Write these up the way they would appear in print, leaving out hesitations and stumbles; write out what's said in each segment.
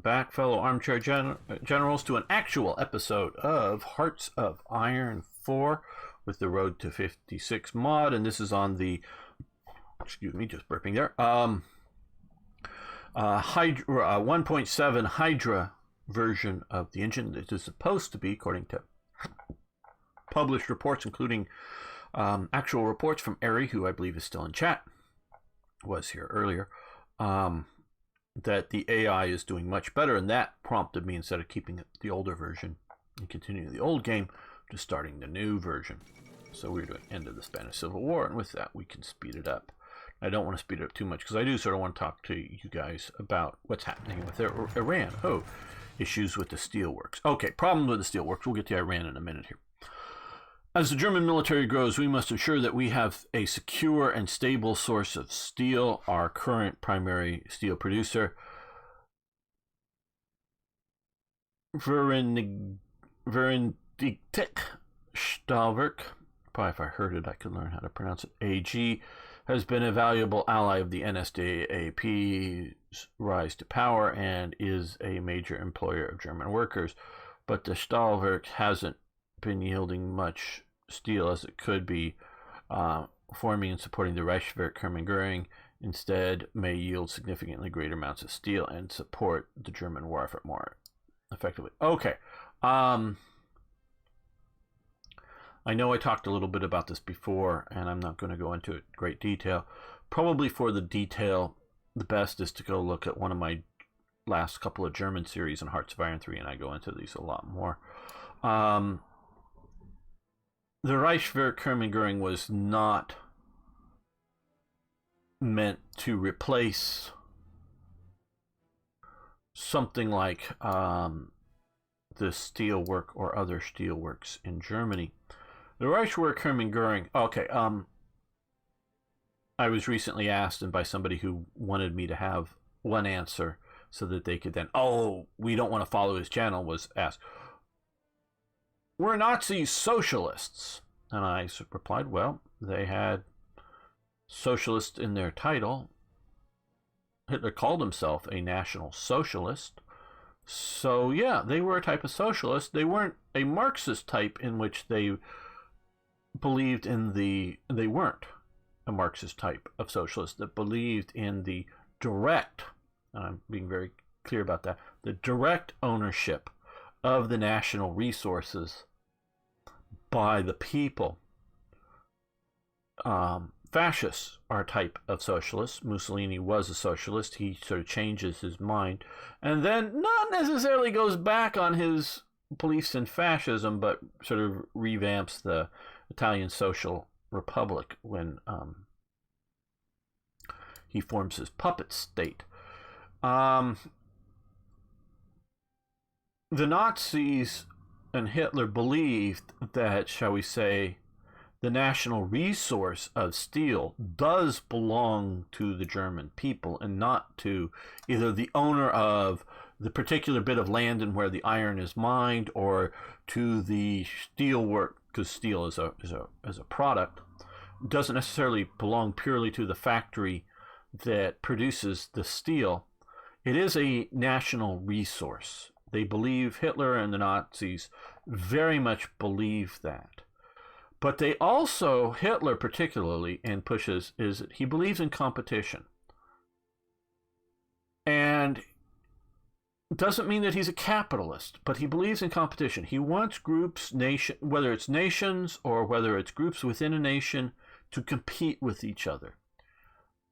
back, fellow armchair generals, to an actual episode of Hearts of Iron 4 with the Road to 56 mod, and this is on the, excuse me, just burping there, Hydra, 1.7 Hydra version of the engine. It is supposed to be, according to published reports, including actual reports from Ari, who I believe is still in chat, was here earlier, that the AI is doing much better, and that prompted me, instead of keeping the older version and continuing the old game, to starting the new version. So we're doing End of the Spanish Civil War, and with that we can speed it up. I don't want to speed it up too much because I do sort of want to talk to you guys about what's happening with Iran. Oh, issues with the steelworks. Okay, problem with the steelworks. We'll get to Iran in a minute here. As the German military grows, we must ensure that we have a secure and stable source of steel. Our current primary steel producer, Vereinigte Stahlwerk, probably if I heard it I could learn how to pronounce it, AG, has been a valuable ally of the NSDAP's rise to power and is a major employer of German workers. But the Stahlwerk hasn't been yielding much steel as it could be, forming and supporting the Reichswehr Hermann Göring instead may yield significantly greater amounts of steel and support the German war effort more effectively. Okay, I know I talked a little bit about this before, and I'm not going to go into it in great detail. Probably for the detail, the best is to go look at one of my last couple of German series in Hearts of Iron 3, and I go into these a lot more. The Reichswehr Hermann Göring was not meant to replace something like the steelwork or other steelworks in Germany. The Reichswehr Hermann Göring, okay, I was recently asked, and by somebody who wanted me to have one answer so that they could then, oh, we don't want to follow his channel, was asked, were Nazis socialists? And I replied, well, they had socialist in their title. Hitler called himself a National Socialist. So yeah, they were a type of socialist. They weren't a Marxist type in which they believed in the, they weren't a Marxist type of socialist that believed in the direct, and I'm being very clear about that, the direct ownership of the national resources by the people. Fascists are a type of socialist. Mussolini was a socialist. He sort of changes his mind and then not necessarily goes back on his beliefs in fascism, but sort of revamps the Italian Social Republic when he forms his puppet state. The Nazis and Hitler believed that, shall we say, the national resource of steel does belong to the German people and not to either the owner of the particular bit of land and where the iron is mined, or to the steel work, because steel is a product. It doesn't necessarily belong purely to the factory that produces the steel. It is a national resource. They believe, Hitler and the Nazis very much believe that. But they also, Hitler particularly, and pushes, is that he believes in competition. And doesn't mean that he's a capitalist, but he believes in competition. He wants groups, whether it's nations or whether it's groups within a nation, to compete with each other.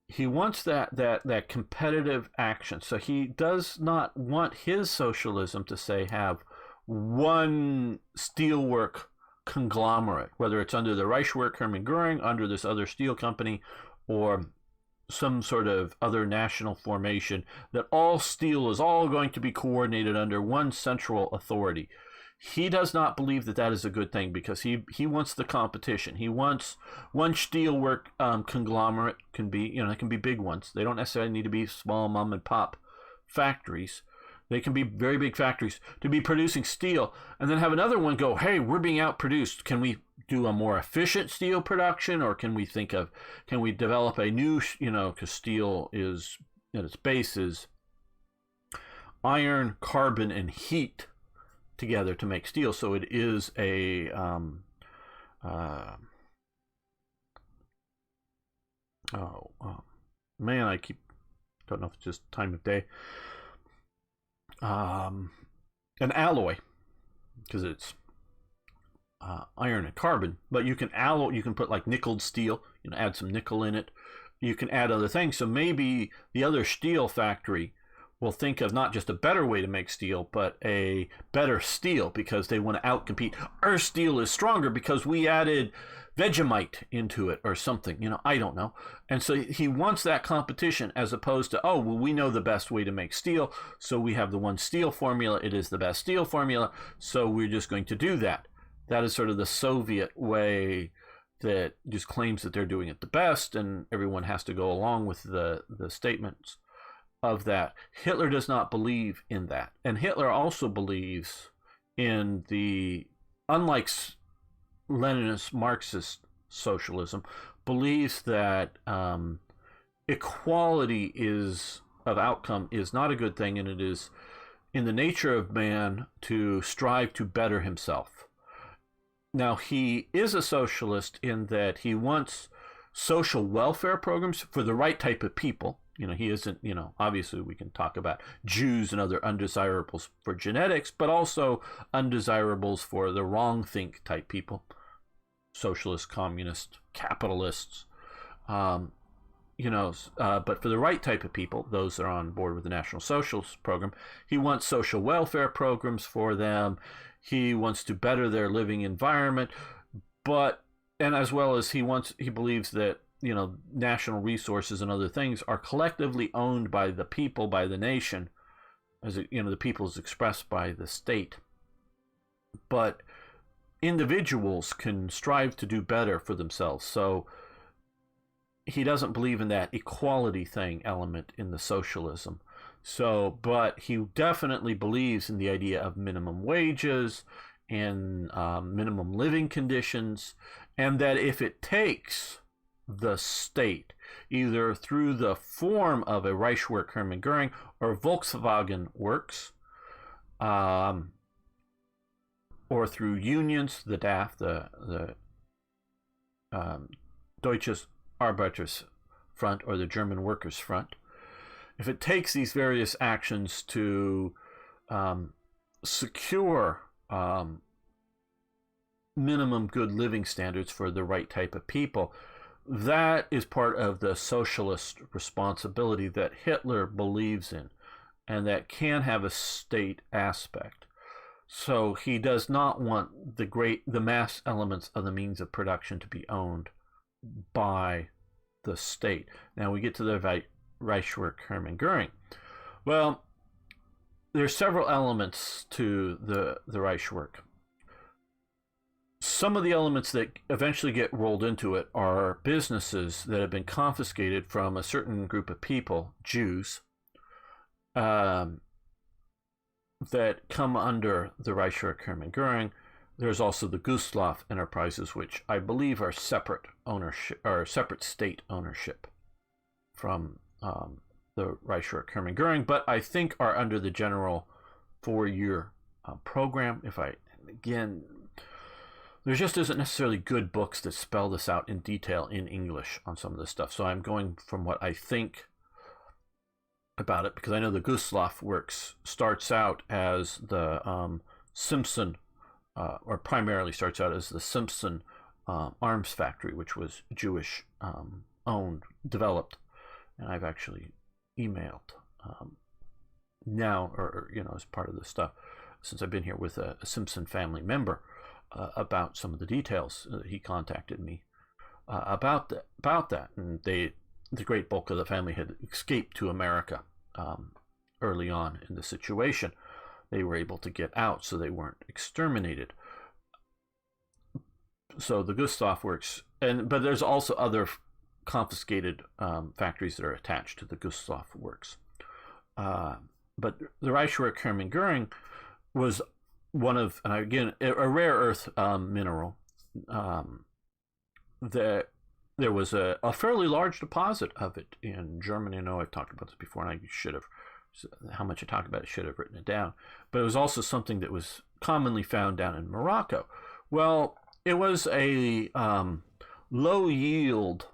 He wants that competitive action. So he does not want his socialism to, say, have one steelwork conglomerate, whether it's under the Reichswehr Hermann Göring, under this other steel company, or some sort of other national formation, that all steel is all going to be coordinated under one central authority. He does not believe that that is a good thing, because he wants the competition. He wants one steelwork conglomerate, can be, it can be big ones. They don't necessarily need to be small mom and pop factories. They can be very big factories to be producing steel, and then have another one go, hey, we're being outproduced. Can we do a more efficient steel production, or can we develop a new, because steel is, at its base, is iron, carbon, and heat together to make steel. So it is a man, I don't know if it's just time of day. An alloy, because it's iron and carbon, but you can put like nickeled steel, add some nickel in it. You can add other things. So maybe the other steel factory will think of not just a better way to make steel, but a better steel, because they want to outcompete. Our steel is stronger because we added Vegemite into it or something, I don't know. And so he wants that competition, as opposed to, we know the best way to make steel, so we have the one steel formula. It is the best steel formula, so we're just going to do that. That is sort of the Soviet way that just claims that they're doing it the best, and everyone has to go along with the statements of that. Hitler does not believe in that. And Hitler also believes in unlike Leninist Marxist socialism, believes that equality of outcome is not a good thing, and it is in the nature of man to strive to better himself. Now, he is a socialist in that he wants social welfare programs for the right type of people. He isn't, obviously we can talk about Jews and other undesirables for genetics, but also undesirables for the wrong think type people, socialists, communists, capitalists, but for the right type of people, those that are on board with the National Socialist program, he wants social welfare programs for them. He wants to better their living environment, and as well as he believes that, national resources and other things are collectively owned by the people, by the nation, as the people is expressed by the state. But individuals can strive to do better for themselves. So he doesn't believe in that equality thing element in the socialism. So, but he definitely believes in the idea of minimum wages and minimum living conditions, and that if it takes the state, either through the form of a Reichswerk Hermann Göring or Volkswagen Works, or through unions, the DAF, the Deutsches Arbeitersfront, or the German Workers' Front, if it takes these various actions to secure minimum good living standards for the right type of people, that is part of the socialist responsibility that Hitler believes in, and that can have a state aspect. So he does not want the mass elements of the means of production to be owned by the state. Now we get to the Reichswerk Hermann Göring. Well, there's several elements to the Reichswerk. Some of the elements that eventually get rolled into it are businesses that have been confiscated from a certain group of people, Jews, that come under the Reichswerk Hermann Göring. There's also the Gustloff enterprises, which I believe are separate ownership, or separate state ownership from the Reichswerk Hermann Göring, but I think are under the general 4-year program. There just isn't necessarily good books that spell this out in detail in English on some of this stuff. So I'm going from what I think about it, because I know the Gustloff Works starts out as the Simpson, or primarily starts out as the Simpson arms factory, which was Jewish owned, developed. And I've actually emailed now, or as part of this stuff, since I've been here with a Simpson family member, about some of the details. He contacted me about that, and the great bulk of the family had escaped to America early on in the situation. They were able to get out, so they weren't exterminated. So the Gustloff Works, but there's also other confiscated factories that are attached to the Gustloff Works. But the Reichswerk Hermann Göring was one of, and again, a rare earth mineral. There was a fairly large deposit of it in Germany. I know I've talked about this before, and I should have So how much I talk about it, should have written it down. But it was also something that was commonly found down in Morocco. Well, it was a low yield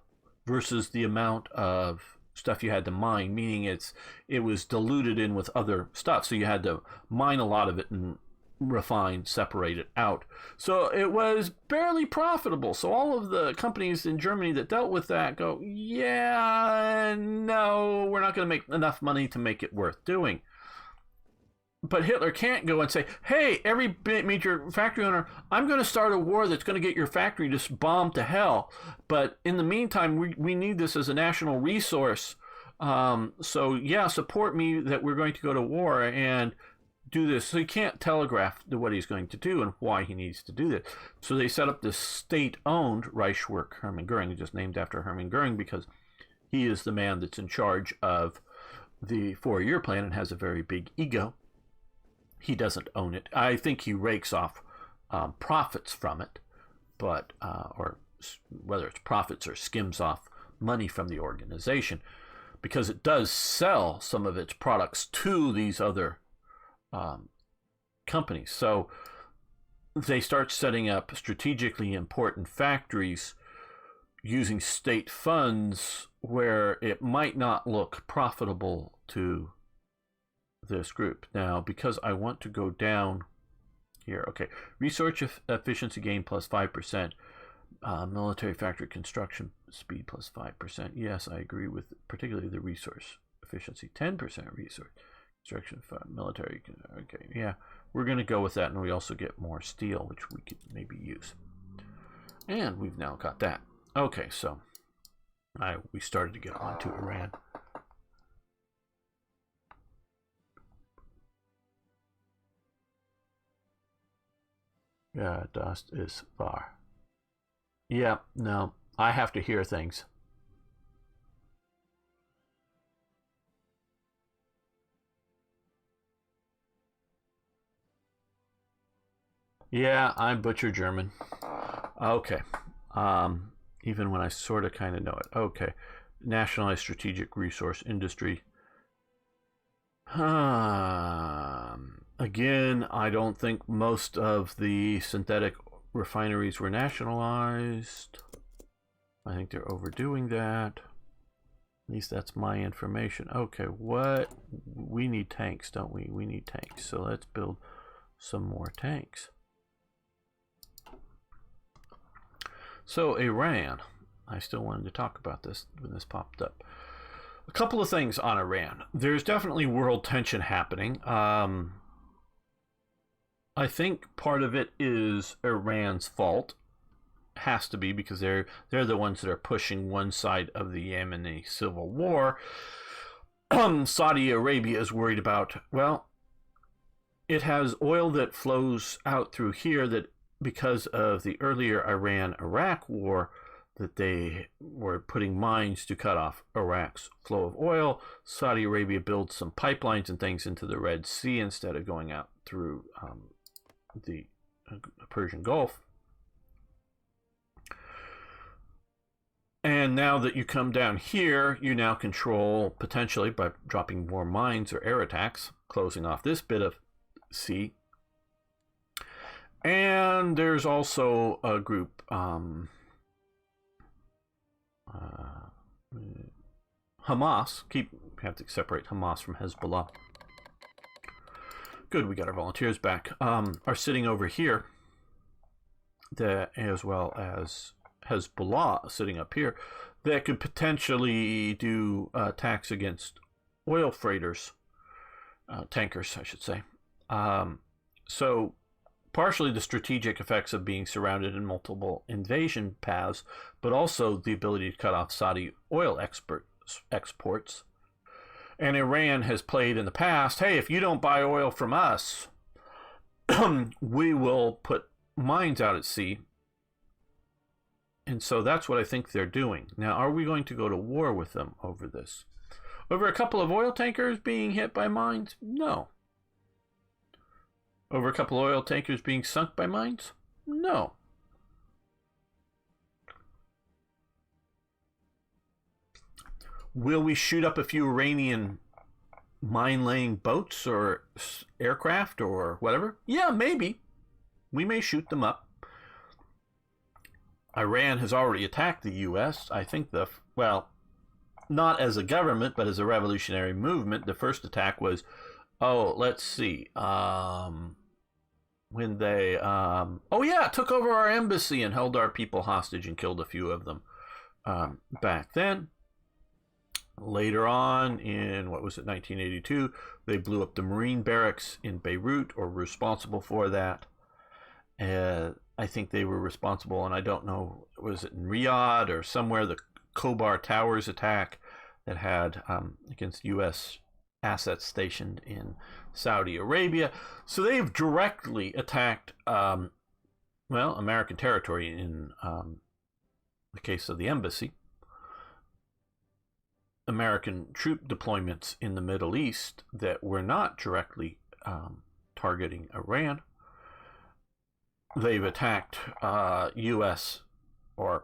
versus the amount of stuff you had to mine, meaning it was diluted in with other stuff. So you had to mine a lot of it and refine, separate it out. So it was barely profitable. So all of the companies in Germany that dealt with that go, yeah, no, we're not going to make enough money to make it worth doing. But Hitler can't go and say, hey, every major factory owner, I'm going to start a war that's going to get your factory just bombed to hell. But in the meantime, we need this as a national resource. So, yeah, support me that we're going to go to war and do this. So he can't telegraph what he's going to do and why he needs to do this. So they set up this state-owned Reichswerk Hermann Goering, just named after Hermann Goering because he is the man that's in charge of the 4-year plan and has a very big ego. He doesn't own it. I think he rakes off profits from it, but or whether it's profits or skims off money from the organization, because it does sell some of its products to these other companies. So they start setting up strategically important factories using state funds where it might not look profitable to this group. Now, because I want to go down here, okay, research efficiency gain plus 5%, military factory construction speed plus 5%. Yes, I agree with particularly the resource efficiency, 10% resource construction military. Okay, yeah, we're going to go with that, and we also get more steel, which we could maybe use. And we've now got that. Okay, so we started to get on to Iran. Yeah, dust is far. Yeah, no, I have to hear things. Yeah, I'm butcher German. Okay. Even when I sort of kind of know it. Okay. Nationalized strategic resource industry. Again, I don't think most of the synthetic refineries were nationalized. I think they're overdoing that. At least that's my information. Okay, what? We need tanks, don't we? We need tanks. So let's build some more tanks. So Iran, I still wanted to talk about this when this popped up. A couple of things on Iran. There's definitely world tension happening. I think part of it is Iran's fault. Has to be, because they're the ones that are pushing one side of the Yemeni civil war. Saudi Arabia is worried about, well, it has oil that flows out through here that because of the earlier Iran-Iraq war, that they were putting mines to cut off Iraq's flow of oil. Saudi Arabia builds some pipelines and things into the Red Sea instead of going out through the Persian Gulf. And now that you come down here, you now control, potentially by dropping more mines or air attacks, closing off this bit of sea. And there's also a group, Hamas. Have to separate Hamas from Hezbollah. Good, we got our volunteers back. Are sitting over here, as well as Hezbollah sitting up here, that could potentially do attacks against oil freighters, tankers, I should say. So partially the strategic effects of being surrounded in multiple invasion paths, but also the ability to cut off Saudi oil exports. And Iran has played in the past, hey, if you don't buy oil from us, we will put mines out at sea. And so that's what I think they're doing. Now, are we going to go to war with them over this? Over a couple of oil tankers being hit by mines? No. Over a couple of oil tankers being sunk by mines? No. Will we shoot up a few Iranian mine-laying boats or aircraft or whatever? Yeah, maybe. We may shoot them up. Iran has already attacked the U.S. I think not as a government, but as a revolutionary movement. The first attack was, let's see, when they, took over our embassy and held our people hostage and killed a few of them back then. Later on, in 1982, they blew up the Marine barracks in Beirut, or were responsible for that. I think they were responsible, and I don't know, was it in Riyadh or somewhere, the Khobar Towers attack that had against U.S. assets stationed in Saudi Arabia. So they've directly attacked, American territory in the case of the embassy. American troop deployments in the Middle East that were not directly targeting Iran. They've attacked U.S. I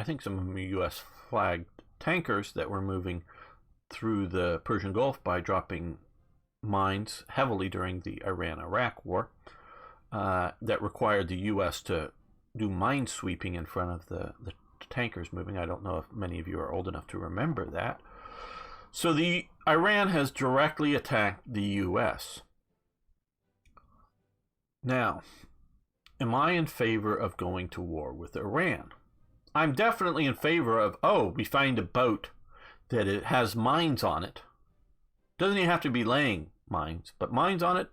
think some of them are U.S. flagged tankers that were moving through the Persian Gulf by dropping mines heavily during the Iran-Iraq war that required the U.S. to do mine sweeping in front of the tankers moving. I don't know if many of you are old enough to remember that. So Iran has directly attacked the U.S. Now, am I in favor of going to war with Iran? I'm definitely in favor of, we find a boat that it has mines on it. Doesn't even have to be laying mines, but mines on it.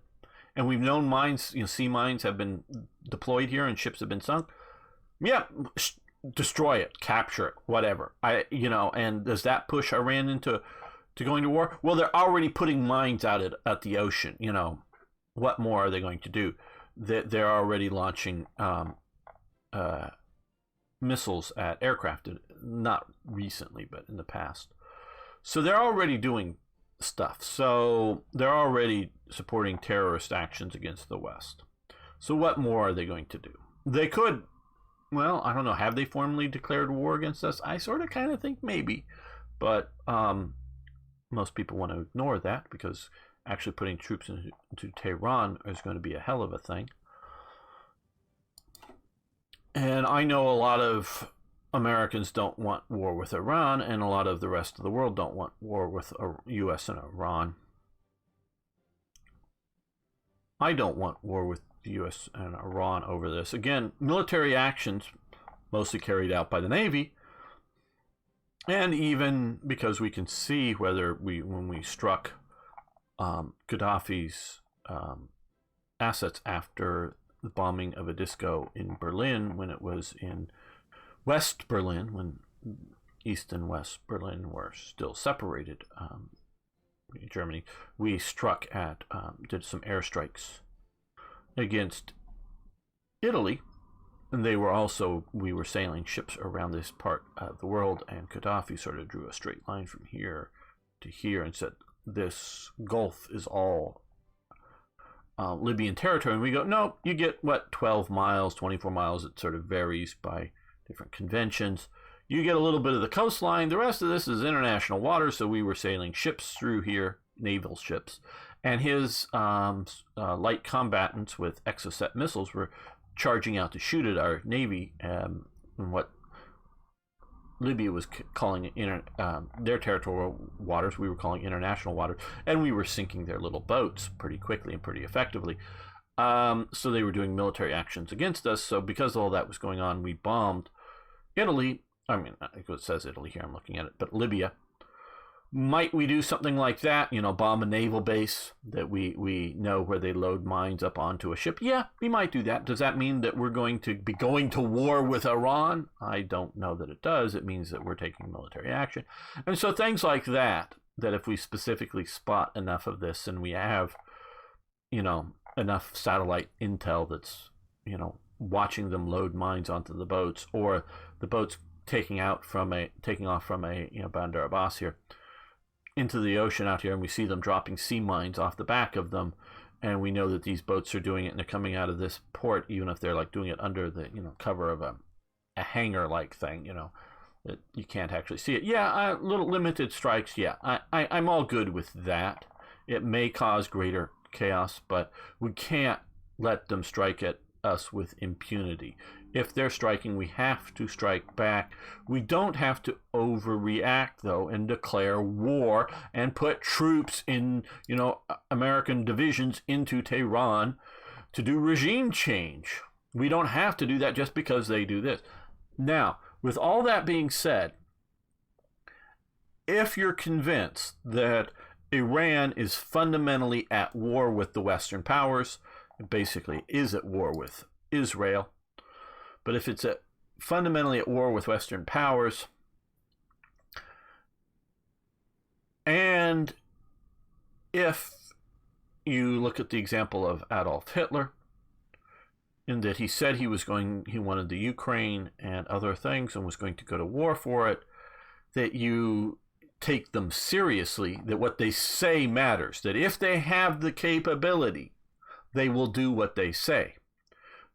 And we've known mines, sea mines have been deployed here and ships have been sunk. Yeah, destroy it, capture it, whatever. And does that push Iran into going to war? Well, they're already putting mines out at the ocean. What more are they going to do? They're already launching missiles at aircraft, not recently, but in the past. So they're already doing stuff. So they're already supporting terrorist actions against the West. So what more are they going to do? They could, I don't know, have they formally declared war against us? I sort of kind of think maybe, but most people want to ignore that because actually putting troops into Tehran is going to be a hell of a thing. And I know a lot of Americans don't want war with Iran, and a lot of the rest of the world don't want war with U.S. and Iran. I don't want war with the U.S. and Iran over this. Again, military actions mostly carried out by the Navy, and even because we can see whether when we struck Gaddafi's assets after the bombing of a disco in Berlin, when it was in West Berlin, when East and West Berlin were still separated, Germany, we struck did some airstrikes against Italy, and we were sailing ships around this part of the world, and Gaddafi sort of drew a straight line from here to here and said, this Gulf is all Libyan territory. And we go, no, you get 12 miles, 24 miles. It sort of varies by different conventions. You get a little bit of the coastline. The rest of this is international water. So we were sailing ships through here, naval ships, and his light combatants with Exocet missiles were charging out to shoot at our navy in what Libya was calling their territorial waters. We were calling international waters, and we were sinking their little boats pretty quickly and pretty effectively. So they were doing military actions against us. So because all that was going on, we bombed Italy. I mean, it says Italy here, I'm looking at it, but Libya. Might we do something like that? Bomb a naval base that we know where they load mines up onto a ship? Yeah, we might do that. Does that mean that we're going to be going to war with Iran? I don't know that it does. It means that we're taking military action. And so things like that if we specifically spot enough of this and we have, enough satellite intel that's, watching them load mines onto the boats, or the boats taking off from a Bandar Abbas here into the ocean out here, and we see them dropping sea mines off the back of them, and we know that these boats are doing it and they're coming out of this port, even if they're like doing it under the cover of a hangar like thing, You can't actually see it. Yeah, little limited strikes. Yeah, I'm all good with that. It may cause greater chaos, but we can't let them strike at us with impunity. If they're striking, we have to strike back. We don't have to overreact, though, and declare war and put troops in, American divisions into Tehran to do regime change. We don't have to do that just because they do this. Now, with all that being said, if you're convinced that Iran is fundamentally at war with the Western powers, it basically is at war with Israel, but if it's fundamentally at war with Western powers, and if you look at the example of Adolf Hitler, in that he said he wanted the Ukraine and other things and was going to go to war for it, that you take them seriously, that what they say matters, that if they have the capability, they will do what they say.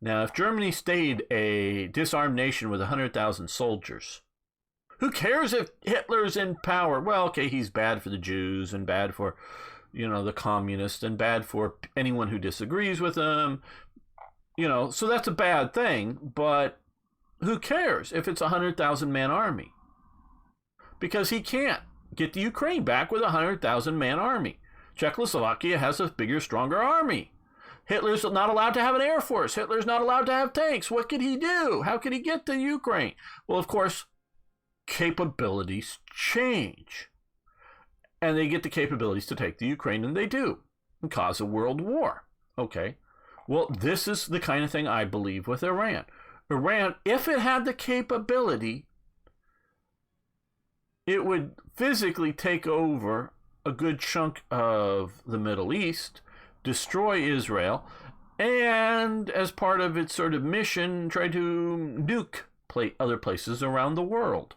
Now, if Germany stayed a disarmed nation with 100,000 soldiers, who cares if Hitler's in power? Well, okay, he's bad for the Jews and bad for, the communists and bad for anyone who disagrees with him. So that's a bad thing, but who cares if it's a 100,000 man army? Because he can't get the Ukraine back with a 100,000 man army. Czechoslovakia has a bigger, stronger army. Hitler's not allowed to have an air force. Hitler's not allowed to have tanks. What could he do? How could he get to Ukraine? Well, of course, capabilities change. And they get the capabilities to take the Ukraine, and they do, and cause a world war. Okay. Well, this is the kind of thing I believe with Iran. Iran, if it had the capability, it would physically take over a good chunk of the Middle East, destroy Israel, and as part of its sort of mission, try to nuke other places around the world.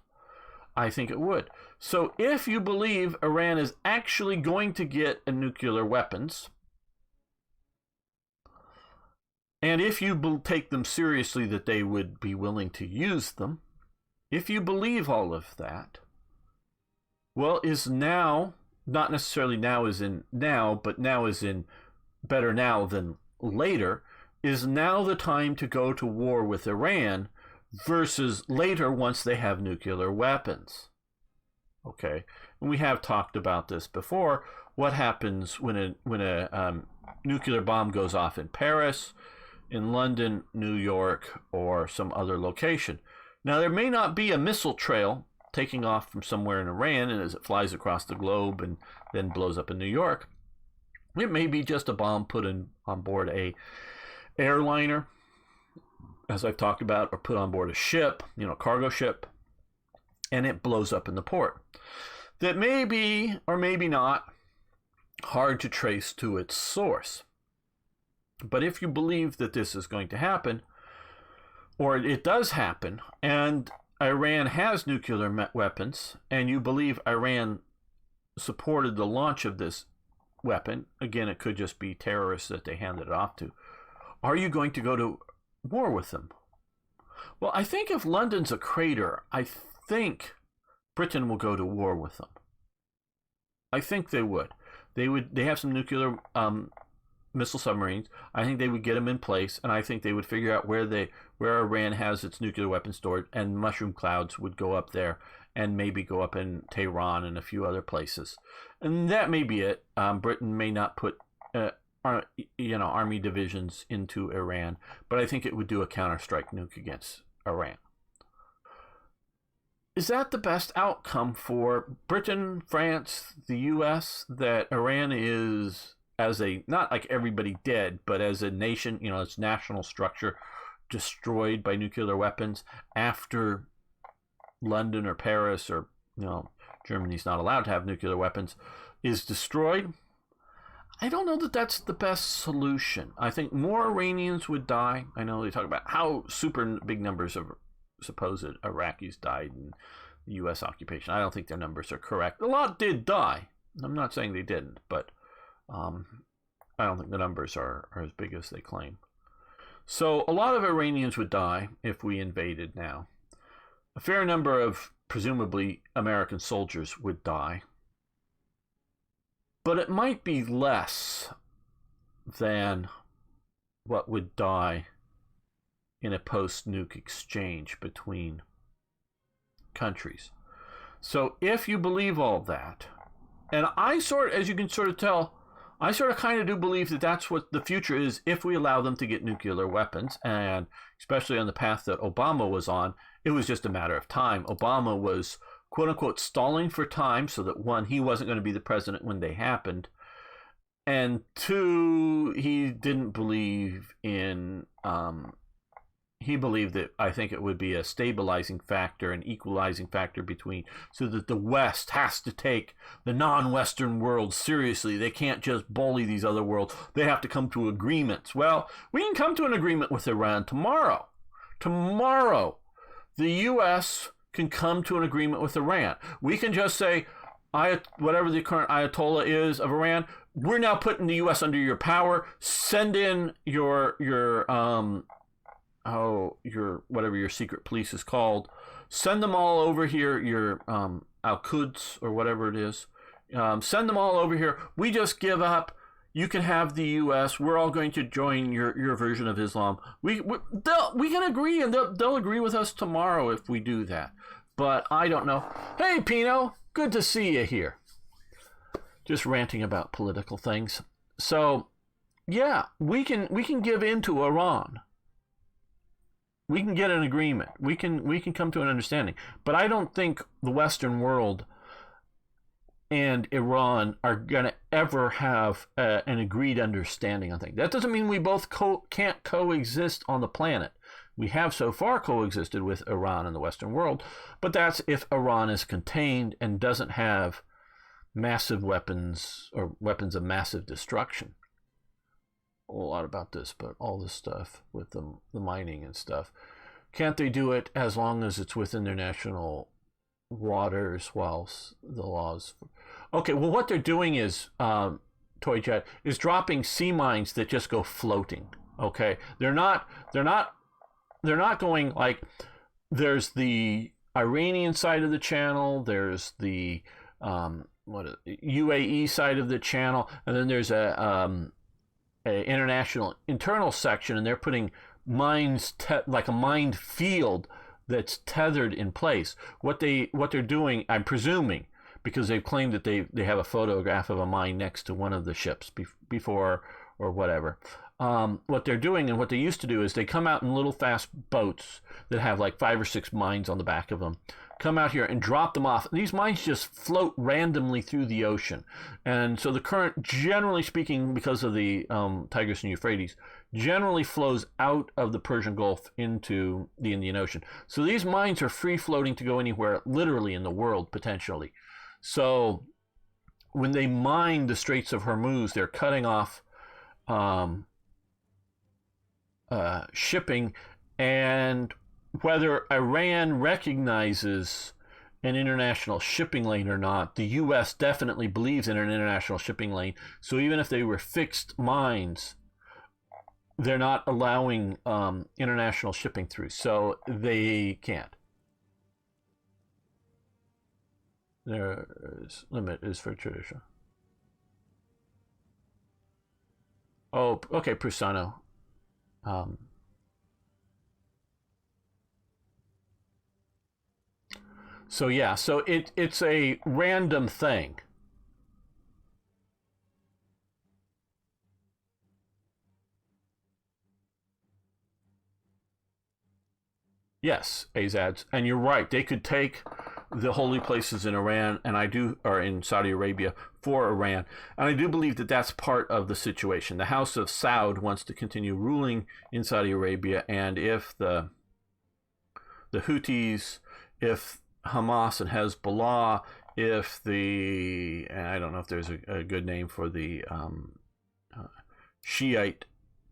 I think it would. So if you believe Iran is actually going to get nuclear weapons, and if you take them seriously that they would be willing to use them, if you believe all of that, well, is now, not necessarily now as in now, but now as in better now than later, is now the time to go to war with Iran versus later once they have nuclear weapons. Okay, and we have talked about this before. What happens when a nuclear bomb goes off in Paris, in London, New York, or some other location? Now, there may not be a missile trail taking off from somewhere in Iran, and as it flies across the globe and then blows up in New York, it may be just a bomb put on board a airliner, as I've talked about, or put on board a ship, cargo ship, and it blows up in the port. That may be, or maybe not, hard to trace to its source. But if you believe that this is going to happen, or it does happen, and Iran has nuclear weapons, and you believe Iran supported the launch of this weapon, again, it could just be terrorists that they handed it off to, are you going to go to war with them? Well, I think if London's a crater, I think Britain will go to war with them. I think they would. They have some nuclear missile submarines. I think they would get them in place, and I think they would figure out where Iran has its nuclear weapons stored, and mushroom clouds would go up there and maybe go up in Tehran and a few other places. And that may be it. Britain may not put army divisions into Iran, but I think it would do a counterstrike nuke against Iran. Is that the best outcome for Britain, France, the US, that Iran is, as a, not like everybody dead, but as a nation, its national structure destroyed by nuclear weapons after London or Paris or, Germany's not allowed to have nuclear weapons, is destroyed? I don't know that that's the best solution. I think more Iranians would die. I know they talk about how super big numbers of supposed Iraqis died in the U.S. occupation. I don't think their numbers are correct. A lot did die. I'm not saying they didn't, but I don't think the numbers are as big as they claim. So a lot of Iranians would die if we invaded now. A fair number of presumably American soldiers would die. But it might be less than what would die in a post-nuke exchange between countries. So if you believe all that, and as you can sort of tell, I sort of kind of do believe that that's what the future is if we allow them to get nuclear weapons, and especially on the path that Obama was on, it was just a matter of time. Obama was, quote unquote, stalling for time so that, one, he wasn't going to be the president when they happened, and two, he didn't believe in, he believed that, I think it would be a stabilizing factor, an equalizing factor between, so that the West has to take the non-Western world seriously. They can't just bully these other worlds. They have to come to agreements. Well, we can come to an agreement with Iran tomorrow. Tomorrow, the U.S. can come to an agreement with Iran. We can just say, whatever the current Ayatollah is of Iran, we're now putting the U.S. under your power. Send in your whatever your secret police is called. Send them all over here, your Al-Quds or whatever it is. Send them all over here. We just give up. You can have the U.S. We're all going to join your version of Islam. We can agree, and they'll agree with us tomorrow if we do that. But I don't know. Hey, Pino, good to see you here. Just ranting about political things. So, yeah, we can give in to Iran. We can get an agreement. We can come to an understanding. But I don't think the Western world and Iran are going to ever have an agreed understanding on things. That doesn't mean we both can't coexist on the planet. We have so far coexisted with Iran in the Western world, but that's if Iran is contained and doesn't have massive weapons or weapons of massive destruction. A lot about this, but all this stuff with the mining and stuff. Can't they do it as long as it's within their national waters whilst the laws... Okay, well, what they're doing is, Toy Jet, is dropping sea mines that just go floating, okay? They're not going like... There's the Iranian side of the channel, there's the UAE side of the channel, and then there's a international internal section, and they're putting mines like a mined field that's tethered in place. What they're doing, I'm presuming, because they've claimed that they have a photograph of a mine next to one of the ships before or whatever. What they're doing and what they used to do is they come out in little fast boats that have like 5 or 6 mines on the back of them, come out here and drop them off. These mines just float randomly through the ocean. And so the current, generally speaking, because of the Tigris and Euphrates, generally flows out of the Persian Gulf into the Indian Ocean. So these mines are free floating to go anywhere, literally in the world, potentially. So when they mine the Straits of Hormuz, they're cutting off shipping, and whether Iran recognizes an international shipping lane or not, the U.S. definitely believes in an international shipping lane. So even if they were fixed mines, they're not allowing international shipping through. So they can't. Their limit is for tradition. Oh, okay, Prusano. So yeah, so it's a random thing. Yes, Azads, and you're right. They could take the holy places in Iran, or in Saudi Arabia for Iran, and I do believe that that's part of the situation. The House of Saud wants to continue ruling in Saudi Arabia, and if the Houthis, if Hamas and Hezbollah, if and I don't know if there's a good name for the Shiite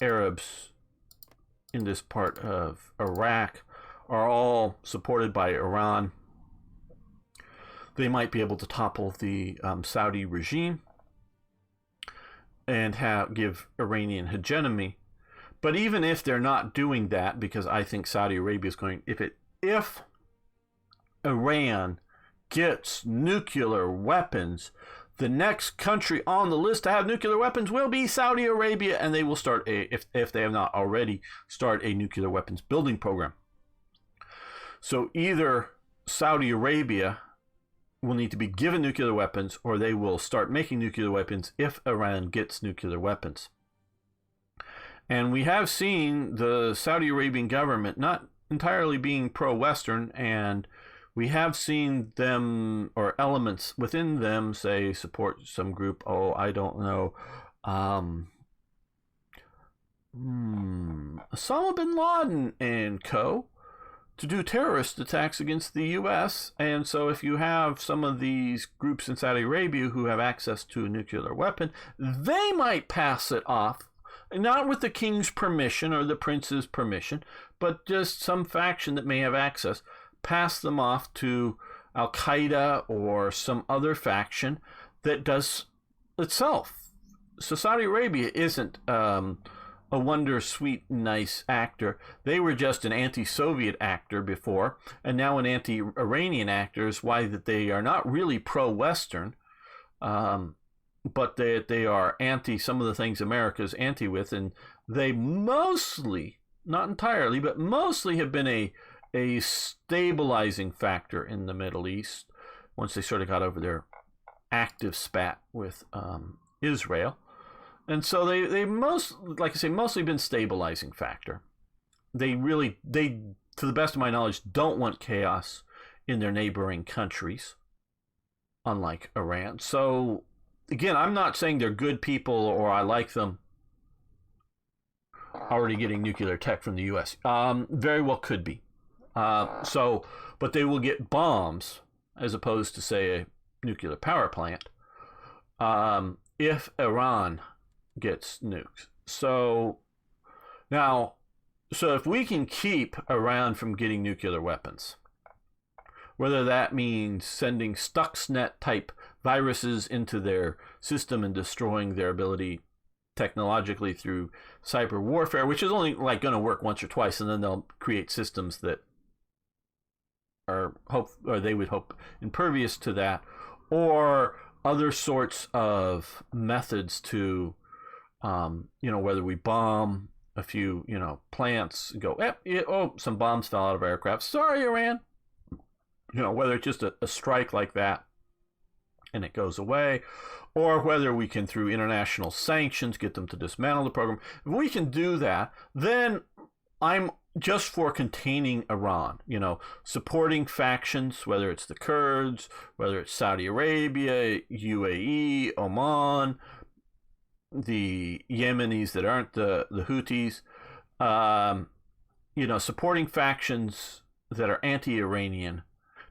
Arabs in this part of Iraq, are all supported by Iran, they might be able to topple the Saudi regime and give Iranian hegemony. But even if they're not doing that, because I think Saudi Arabia is going, if Iran gets nuclear weapons, the next country on the list to have nuclear weapons will be Saudi Arabia, and they will start if they have not already, start a nuclear weapons building program. So either Saudi Arabia will need to be given nuclear weapons, or they will start making nuclear weapons if Iran gets nuclear weapons. And we have seen the Saudi Arabian government not entirely being pro-Western, and we have seen them, or elements within them, say, support some group, I don't know, Osama bin Laden and co., to do terrorist attacks against the U.S. And so if you have some of these groups in Saudi Arabia who have access to a nuclear weapon, they might pass it off, not with the king's permission or the prince's permission, but just some faction that may have access, pass them off to Al-Qaeda or some other faction that does itself. So Saudi Arabia isn't a wonder sweet nice actor. They were just an anti-Soviet actor before, and now an anti-Iranian actor is why that they are not really pro-Western, but they are anti some of the things America's anti with, and they mostly, not entirely, but mostly have been a stabilizing factor in the Middle East once they sort of got over their active spat with Israel. And so they mostly been stabilizing factor. They, to the best of my knowledge, don't want chaos in their neighboring countries, unlike Iran. So, again, I'm not saying they're good people or I like them already getting nuclear tech from the U.S. Very well could be. But they will get bombs as opposed to, say, a nuclear power plant if Iran gets nukes. So if we can keep Iran from getting nuclear weapons, whether that means sending Stuxnet type viruses into their system and destroying their ability technologically through cyber warfare, which is only like going to work once or twice, and then they'll create systems that they would hope impervious to that, or other sorts of methods to whether we bomb a few, plants and go, some bombs fell out of aircraft. Sorry, Iran. Whether it's just a strike like that and it goes away, or whether we can, through international sanctions, get them to dismantle the program. If we can do that, then I'm just for containing Iran, supporting factions, whether it's the Kurds, whether it's Saudi Arabia, UAE, Oman, the Yemenis that aren't the Houthis, supporting factions that are anti-Iranian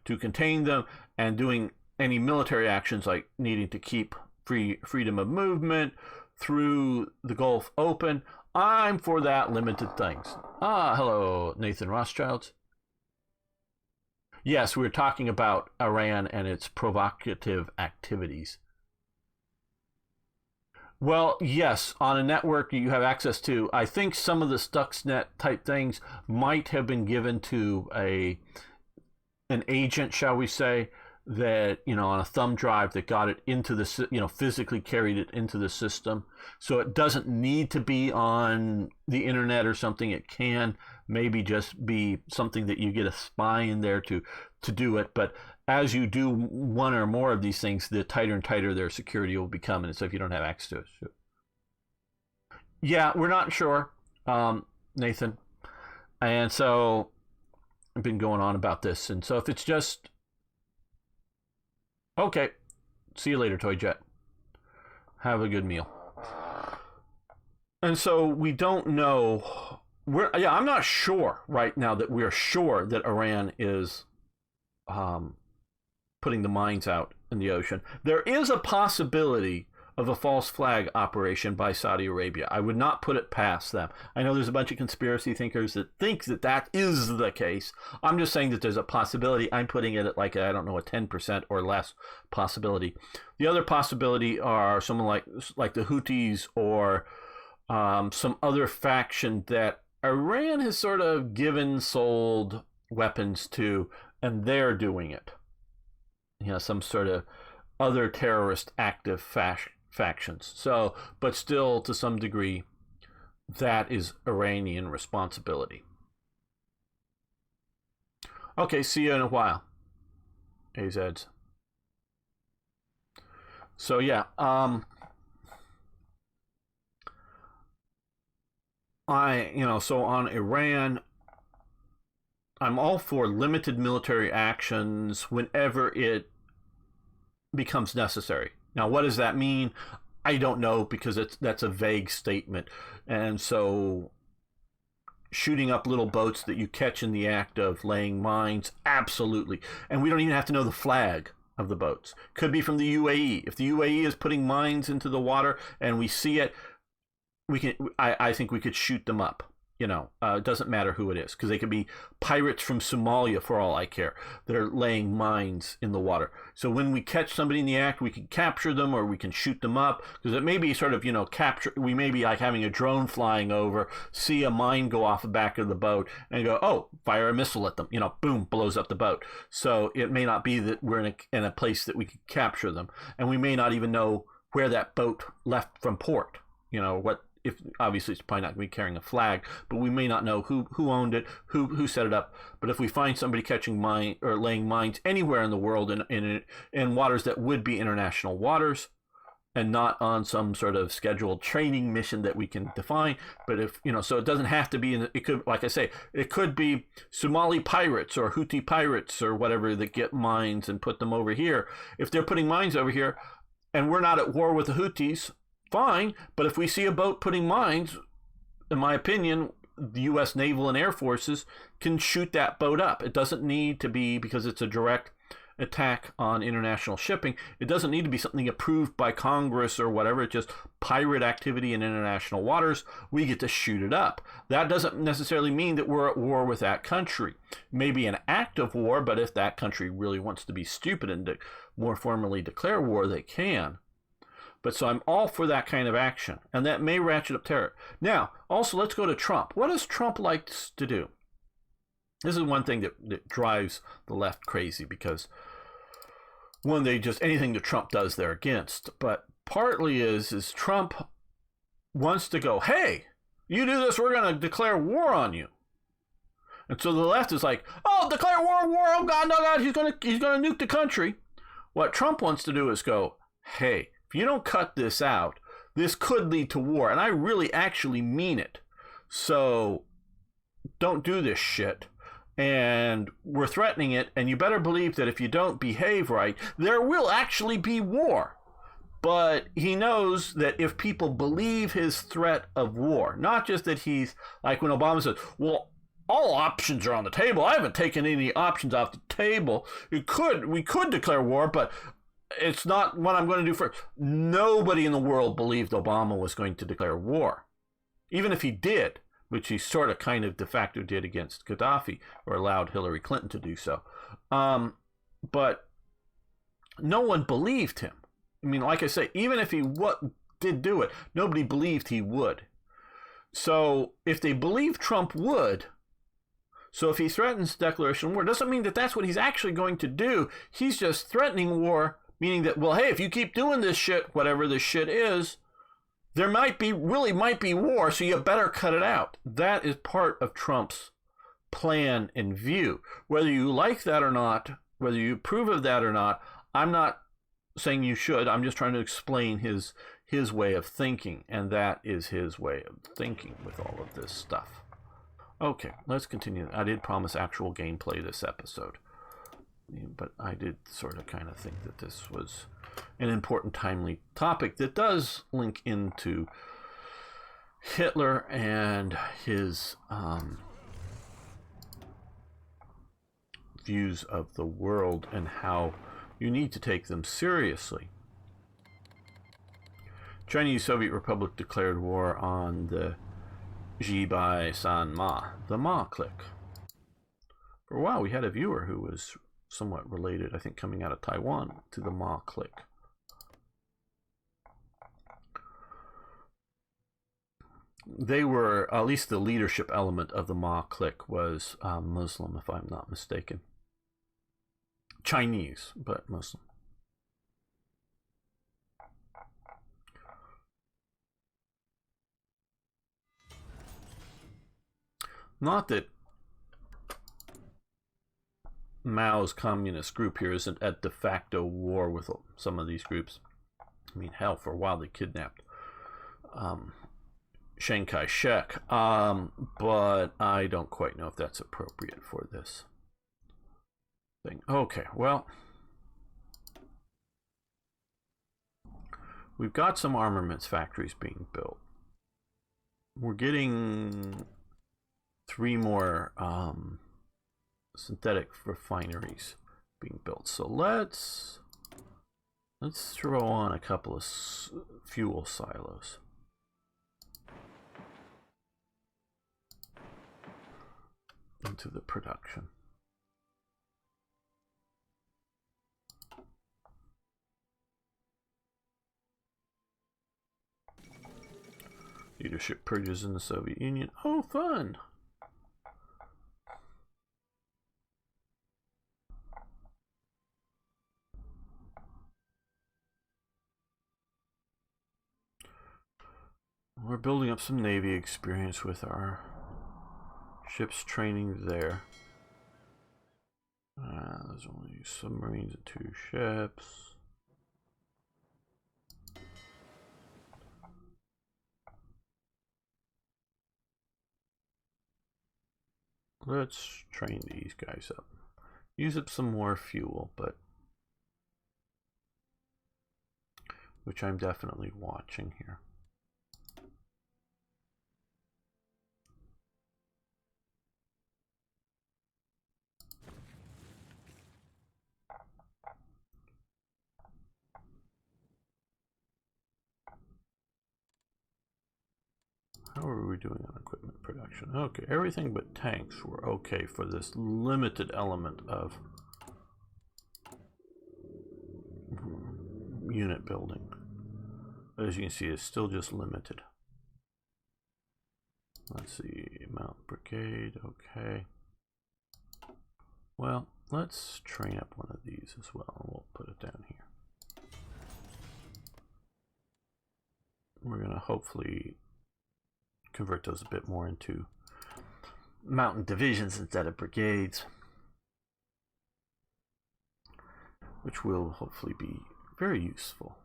to contain them, and doing any military actions like needing to keep freedom of movement through the Gulf open. I'm for that limited things. Hello, Nathan Rothschild. Yes, we're talking about Iran and its provocative activities. Well, yes, on a network you have access to. I think some of the Stuxnet type things might have been given to an agent, shall we say, that, on a thumb drive that got it into the, physically carried it into the system. So it doesn't need to be on the internet or something. It can maybe just be something that you get a spy in there to do it. But as you do one or more of these things, the tighter and tighter their security will become. And so if you don't have access to it. So. Yeah, we're not sure, Nathan. And so I've been going on about this. And so if it's just, okay, see you later, Toy Jet. Have a good meal. And so we don't know. I'm not sure right now that we're sure that Iran is putting the mines out in the ocean. There is a possibility of a false flag operation by Saudi Arabia. I would not put it past them. I know there's a bunch of conspiracy thinkers that think that is the case. I'm just saying that there's a possibility. I'm putting it at like, a 10% or less possibility. The other possibility are someone like the Houthis or some other faction that Iran has sort of sold weapons to and they're doing it. Some sort of other terrorist active factions. So, but still, to some degree, that is Iranian responsibility. Okay, see you in a while. AZs. So yeah, so on Iran, I'm all for limited military actions whenever it becomes necessary. Now, what does that mean? I don't know, because that's a vague statement. And so shooting up little boats that you catch in the act of laying mines, absolutely. And we don't even have to know the flag of the boats. Could be from the UAE. If the UAE is putting mines into the water and we see it, I think we could shoot them up. It doesn't matter who it is, because they could be pirates from Somalia for all I care that are laying mines in the water. So when we catch somebody in the act, we can capture them or we can shoot them up, because it may be sort of, capture. We may be like having a drone flying over, see a mine go off the back of the boat and go, oh, fire a missile at them, boom, blows up the boat. So it may not be that we're in a place that we could capture them, and we may not even know where that boat left from port. What, if obviously it's probably not going to be carrying a flag, but we may not know who owned it, who set it up. But if we find somebody catching mine or laying mines anywhere in the world in waters that would be international waters, and not on some sort of scheduled training mission that we can define, but if so it doesn't have to be it could, like I say, it could be Somali pirates or Houthi pirates or whatever that get mines and put them over here. If they're putting mines over here and we're not at war with the Houthis, fine. But if we see a boat putting mines, in my opinion, the U.S. Naval and Air Forces can shoot that boat up. It doesn't need to be, because it's a direct attack on international shipping, it doesn't need to be something approved by Congress or whatever. It's just pirate activity in international waters. We get to shoot it up. That doesn't necessarily mean that we're at war with that country. Maybe an act of war, but if that country really wants to be stupid and more formally declare war, they can. But so I'm all for that kind of action, and that may ratchet up terror. Now, also, let's go to Trump. What does Trump like to do? This is one thing that drives the left crazy, because one, they just, anything that Trump does, they're against. But partly is Trump wants to go, hey, you do this, we're going to declare war on you. And so the left is like, oh, declare war, oh God, no God, he's going to nuke the country. What Trump wants to do is go, hey, if you don't cut this out, this could lead to war. And I really actually mean it. So don't do this shit. And we're threatening it. And you better believe that if you don't behave right, there will actually be war. But he knows that if people believe his threat of war, not just that he's like when Obama says, well, all options are on the table. I haven't taken any options off the table. We could declare war, but it's not what I'm going to do first. Nobody in the world believed Obama was going to declare war. Even if he did, which he sort of kind of de facto did against Gaddafi, or allowed Hillary Clinton to do so. But no one believed him. I mean, like I say, even if he did do it, nobody believed he would. So if they believe Trump would, so if he threatens declaration of war, doesn't mean that that's what he's actually going to do. He's just threatening war, meaning that, well, hey, if you keep doing this shit, whatever this shit is, there might be war, so you better cut it out. That is part of Trump's plan and view. Whether you like that or not, whether you approve of that or not, I'm not saying you should. I'm just trying to explain his way of thinking, and that is his way of thinking with all of this stuff. Okay, let's continue. I did promise actual gameplay this episode, but I did sort of kind of think that this was an important, timely topic that does link into Hitler and his views of the world and how you need to take them seriously. Chinese Soviet Republic declared war on the Jibai San Ma, the Ma clique. For a while, we had a viewer who was somewhat related, I think coming out of Taiwan, to the Ma clique. They were, at least the leadership element of the Ma clique was Muslim, if I'm not mistaken. Chinese, but Muslim. Not that Mao's communist group here isn't at de facto war with some of these groups. I mean, hell, for a while they kidnapped Chiang Kai-shek, but I don't quite know if that's appropriate for this thing. Okay, well, we've got some armaments factories being built. We're getting 3 more synthetic refineries being built. So let's throw on a couple of fuel silos. Into the production. Leadership purges in the Soviet Union. Oh, fun! We're building up some Navy experience with our ships training there. There's only submarines and 2 ships. Let's train these guys up. Use up some more fuel, but which I'm definitely watching here. How are we doing on equipment production? Okay, everything but tanks were okay for this limited element of unit building. But as you can see, it's still just limited. Let's see, Mount Brigade, okay. Well, let's train up one of these as well, and we'll put it down here. We're going to hopefully convert those a bit more into mountain divisions instead of brigades, which will hopefully be very useful.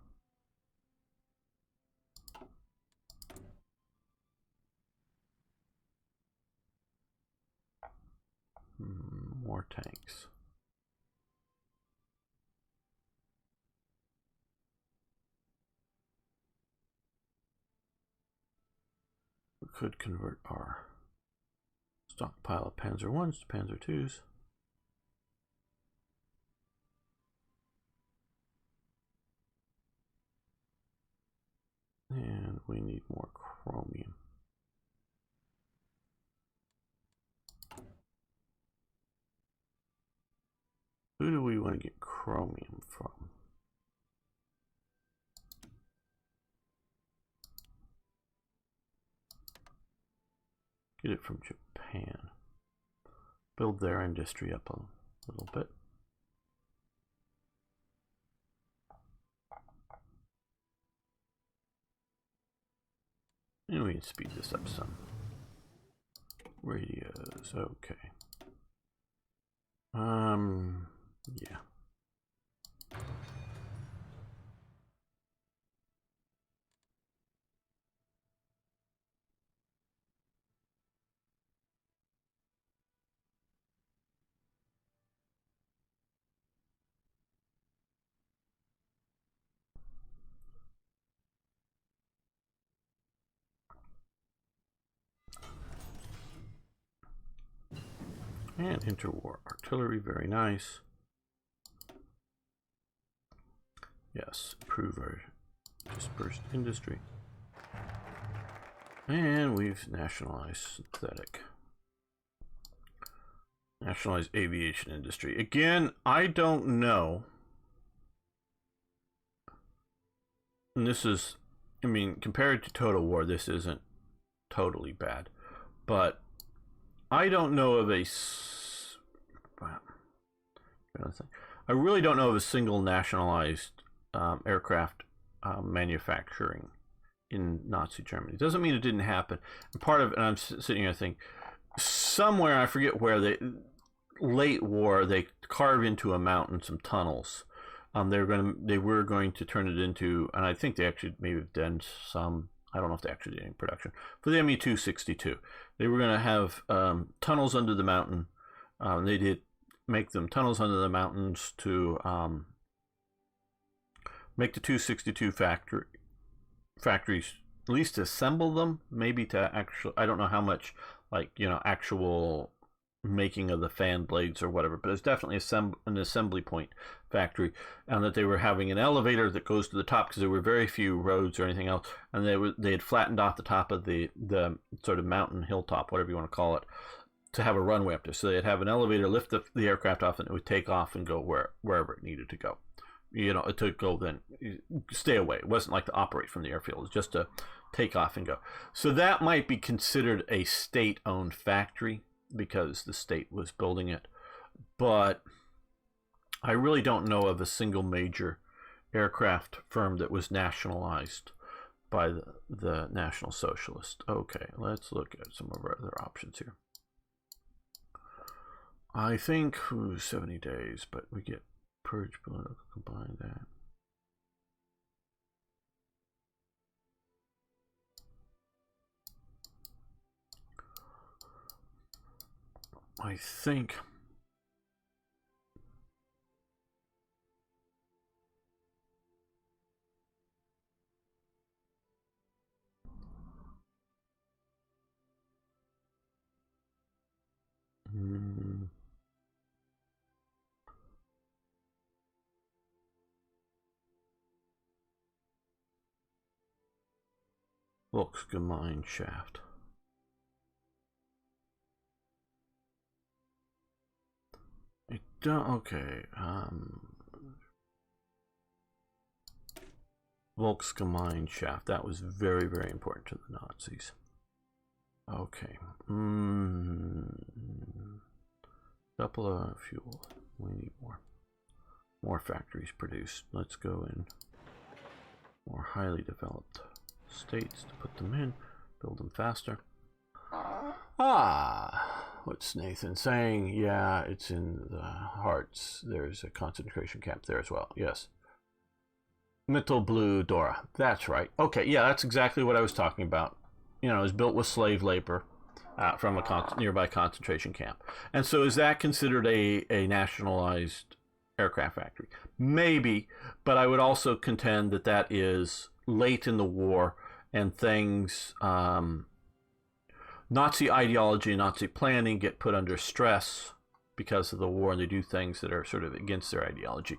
More tanks. We could convert our stockpile of Panzer 1s to Panzer 2s. And we need more chromium. Who do we want to get chromium from? Get it from Japan. Build their industry up a little bit. And we can speed this up some. Radios, okay. Yeah. And interwar artillery, very nice. Yes, improve our dispersed industry. And we've nationalized synthetic. Nationalized aviation industry. Again, I don't know. And this is, I mean, compared to Total War, this isn't totally bad. But I don't know of a... I really don't know of a single nationalized aircraft manufacturing in Nazi Germany. It doesn't mean it didn't happen. And part of, and I'm sitting here thinking, somewhere, I forget where, late war, they carved into a mountain some tunnels. They were going to turn it into, and I think they actually maybe have done some. I don't know if they actually did any production for the Me-262. They were going to have tunnels under the mountain. They did make them tunnels under the mountains to make the 262 factories, at least to assemble them, maybe to actually, I don't know how much, like, actual making of the fan blades or whatever, but it's definitely an assembly point factory, and that they were having an elevator that goes to the top because there were very few roads or anything else, and they had flattened off the top of the sort of mountain hilltop, whatever you want to call it, to have a runway up there. So they'd have an elevator lift the aircraft off, and it would take off and go wherever it needed to go. To go then stay away. It wasn't like to operate from the airfield. It was just to take off and go. So that might be considered a state-owned factory because the state was building it. But I really don't know of a single major aircraft firm that was nationalized by the National Socialists. Okay, let's look at some of our other options here. I think 70 days, but we get purge political, combine that. I think Volksgemeinschaft. Okay. Volksgemeinschaft. That was very, very important to the Nazis. Okay. Couple of fuel. We need more factories produced. Let's go in more highly developed states to put them in, build them faster. What's Nathan saying? Yeah, it's in the Hearts. There's a concentration camp there as well. Yes. Mittelblue Dora. That's right. Okay, yeah, that's exactly what I was talking about. It was built with slave labor from a nearby concentration camp. And so is that considered a nationalized aircraft factory? Maybe, but I would also contend that is late in the war, and things, Nazi ideology and Nazi planning get put under stress because of the war, and they do things that are sort of against their ideology.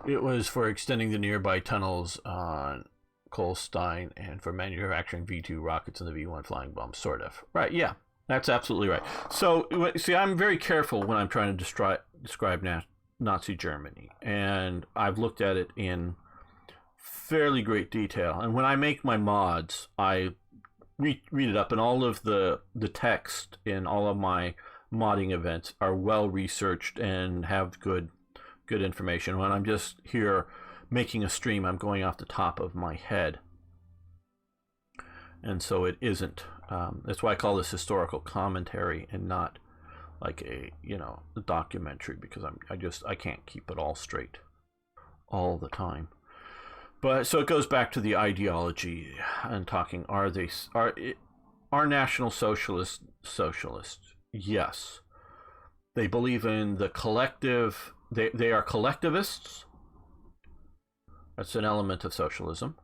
It was for extending the nearby tunnels on Kolstein and for manufacturing V-2 rockets and the V-1 flying bombs, sort of. Right, yeah, that's absolutely right. So, see, I'm very careful when I'm trying to describe Nazi Germany, and I've looked at it in fairly great detail. And when I make my mods, I read it up, and all of the text in all of my modding events are well researched and have good information. When I'm just here making a stream, I'm going off the top of my head, and so it isn't. That's why I call this historical commentary and not like a documentary, because I can't keep it all straight all the time. But so it goes back to the ideology and talking. Are National Socialists socialists? Yes, they believe in the collective. They are collectivists. That's an element of socialism,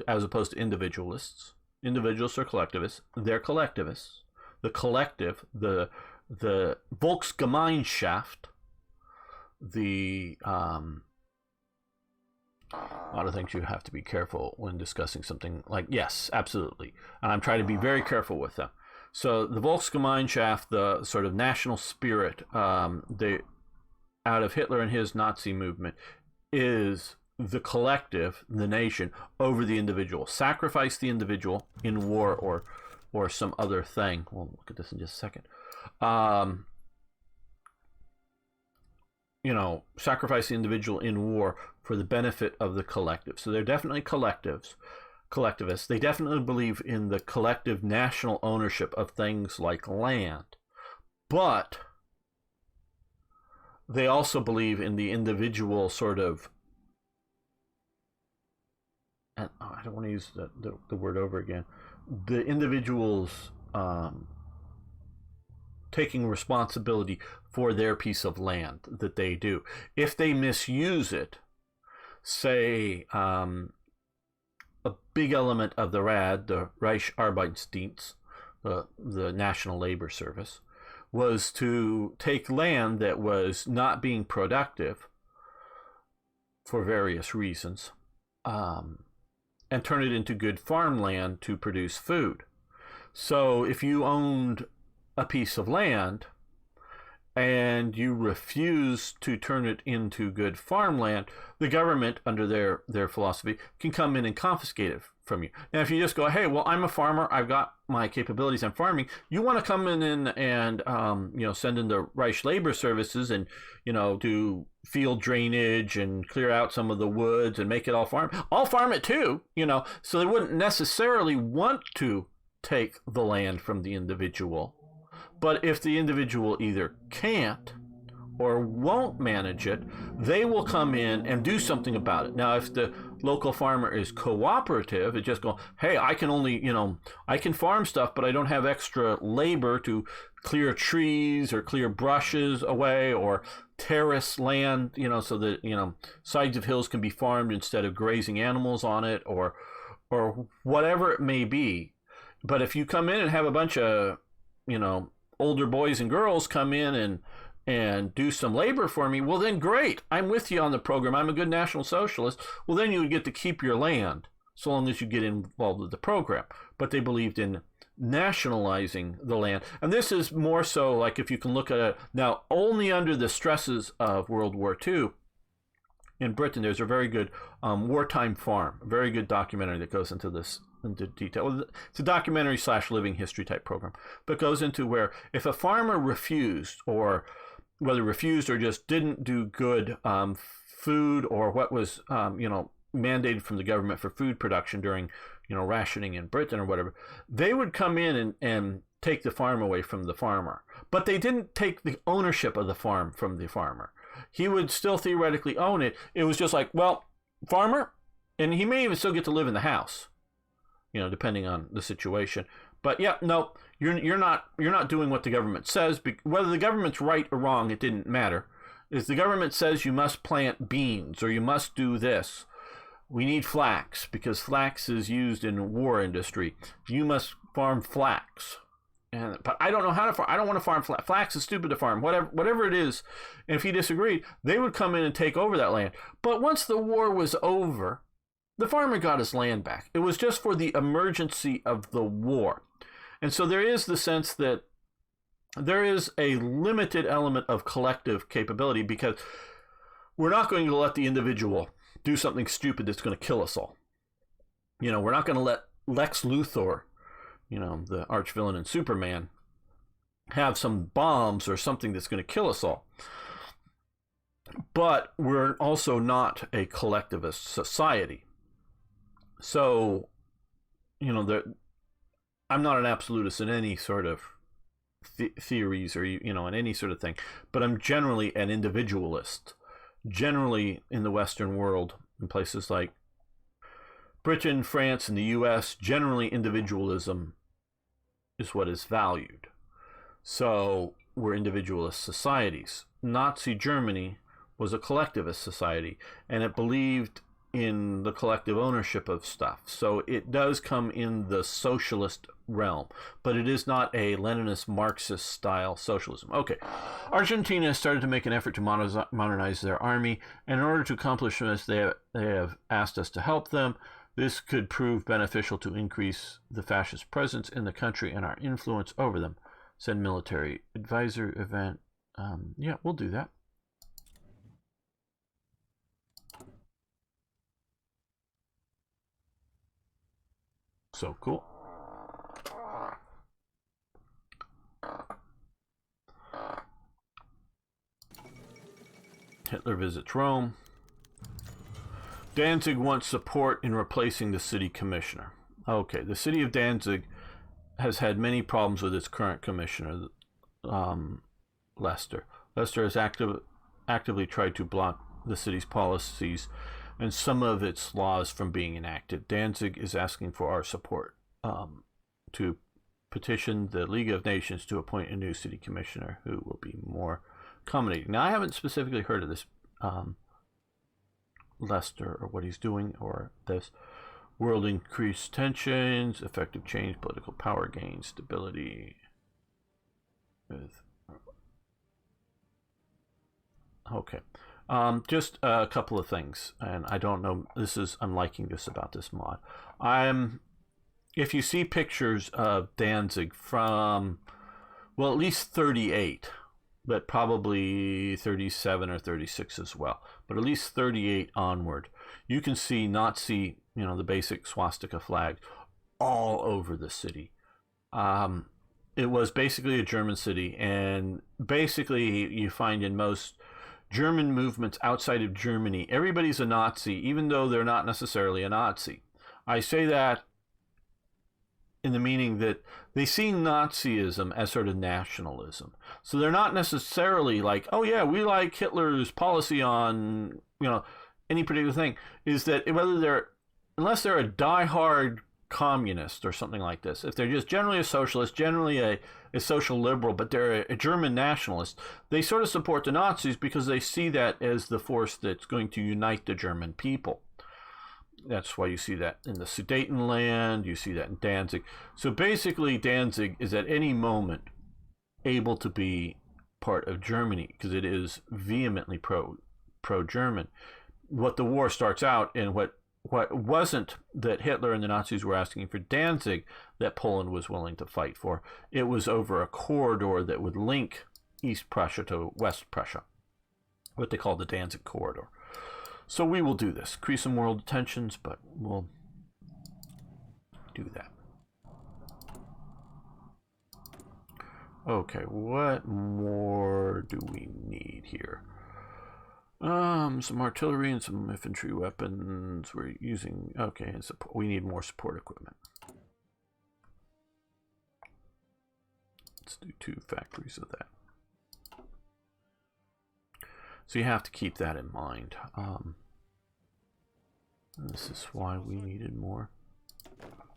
as opposed to individualists. Individualists are collectivists. They're collectivists. The collective, the Volksgemeinschaft, a lot of things you have to be careful when discussing something like, yes, absolutely. And I'm trying to be very careful with them. So the Volksgemeinschaft, the sort of national spirit, out of Hitler and his Nazi movement, is the collective, the nation, over the individual. Sacrifice the individual in war or some other thing. We'll look at this in just a second. sacrifice the individual in war for the benefit of the collective. So they're definitely collectivists. They definitely believe in the collective national ownership of things like land. But they also believe in the individual sort of, and I don't want to use the word over again, the individual's taking responsibility for their piece of land that they do. If they misuse it, say a big element of the RAD, the Reichsarbeitsdienst, the National Labor Service, was to take land that was not being productive for various reasons, and turn it into good farmland to produce food. So if you owned a piece of land and you refuse to turn it into good farmland, the government, under their philosophy, can come in and confiscate it from you. Now, if you just go, hey, well, I'm a farmer, I've got my capabilities, I'm farming, you want to come in and send in the Reich Labor Services and, do field drainage and clear out some of the woods and make it all farm. I'll farm it too, so they wouldn't necessarily want to take the land from the individual. But if the individual either can't or won't manage it, they will come in and do something about it. Now, if the local farmer is cooperative, it just go, hey, I can only, I can farm stuff, but I don't have extra labor to clear trees or clear brushes away or terrace land, so that, sides of hills can be farmed instead of grazing animals on it, or whatever it may be. But if you come in and have a bunch of, older boys and girls come in and do some labor for me, well, then great. I'm with you on the program. I'm a good National Socialist. Well, then you would get to keep your land so long as you get involved with the program. But they believed in nationalizing the land. And this is more so like, if you can look at it now, only under the stresses of World War II in Britain, there's a very good Wartime Farm, a very good documentary that goes into this into detail. It's a documentary / living history type program, but goes into where if a farmer refused, or whether refused or just didn't do good food, or what was mandated from the government for food production during rationing in Britain or whatever, they would come in and take the farm away from the farmer. But they didn't take the ownership of the farm from the farmer. He would still theoretically own it. It was just like, well, farmer, and he may even still get to live in the house, depending on the situation. But yeah, no, you're not doing what the government says. Whether the government's right or wrong, it didn't matter. If the government says you must plant beans or you must do this, we need flax because flax is used in war industry. You must farm flax. But I don't know how to farm. I don't want to farm flax. Flax is stupid to farm. Whatever it is. And if he disagreed, they would come in and take over that land. But once the war was over, the farmer got his land back. It was just for the emergency of the war. And so there is the sense that there is a limited element of collective capability, because we're not going to let the individual do something stupid that's going to kill us all. We're not going to let Lex Luthor, the arch villain in Superman, have some bombs or something that's going to kill us all. But we're also not a collectivist society. So, I'm not an absolutist in any sort of theories or, in any sort of thing, but I'm generally an individualist. Generally, in the Western world, in places like Britain, France, and the US, generally individualism is what is valued. So we're individualist societies. Nazi Germany was a collectivist society, and it believed in the collective ownership of stuff. So it does come in the socialist realm, but it is not a Leninist Marxist style socialism. Okay, Argentina has started to make an effort to modernize their army, and in order to accomplish this, they have asked us to help them. This could prove beneficial to increase the fascist presence in the country and our influence over them. Send military advisor event. Yeah, we'll do that. So cool. Hitler visits Rome. Danzig wants support in replacing the city commissioner. Okay, the city of Danzig has had many problems with its current commissioner, Lester. Lester has actively tried to block the city's policies and some of its laws from being enacted. Danzig is asking for our support to petition the League of Nations to appoint a new city commissioner who will be more accommodating. Now, I haven't specifically heard of this Lester or what he's doing or this. World increased tensions, effective change, political power gains, stability. Okay. Just a couple of things, and I don't know, I'm liking this about this mod. If you see pictures of Danzig from, well, at least 38, but probably 37 or 36 as well, but at least 38 onward, you can see Nazi, the basic swastika flag all over the city. It was basically a German city, and basically you find in most German movements outside of Germany, everybody's a Nazi, even though they're not necessarily a Nazi. I say that in the meaning that they see Nazism as sort of nationalism. So they're not necessarily like, oh yeah, we like Hitler's policy on, any particular thing. Is that unless they're a diehard communist or something like this, if they're just generally a socialist, generally a social liberal, but they're a German nationalist, they sort of support the Nazis because they see that as the force that's going to unite the German people. That's why you see that in the Sudetenland, you see that in Danzig. So basically Danzig is at any moment able to be part of Germany because it is vehemently pro-German. What the war starts out, and what wasn't that Hitler and the Nazis were asking for Danzig that Poland was willing to fight for. It was over a corridor that would link East Prussia to West Prussia, what they call the Danzig corridor. So we will do this. Increase some world tensions, but we'll do that. Okay, what more do we need here? Some artillery and some infantry weapons. We're using, okay, and we need more support equipment. Let's do 2 factories of that. So you have to keep that in mind. This is why we needed more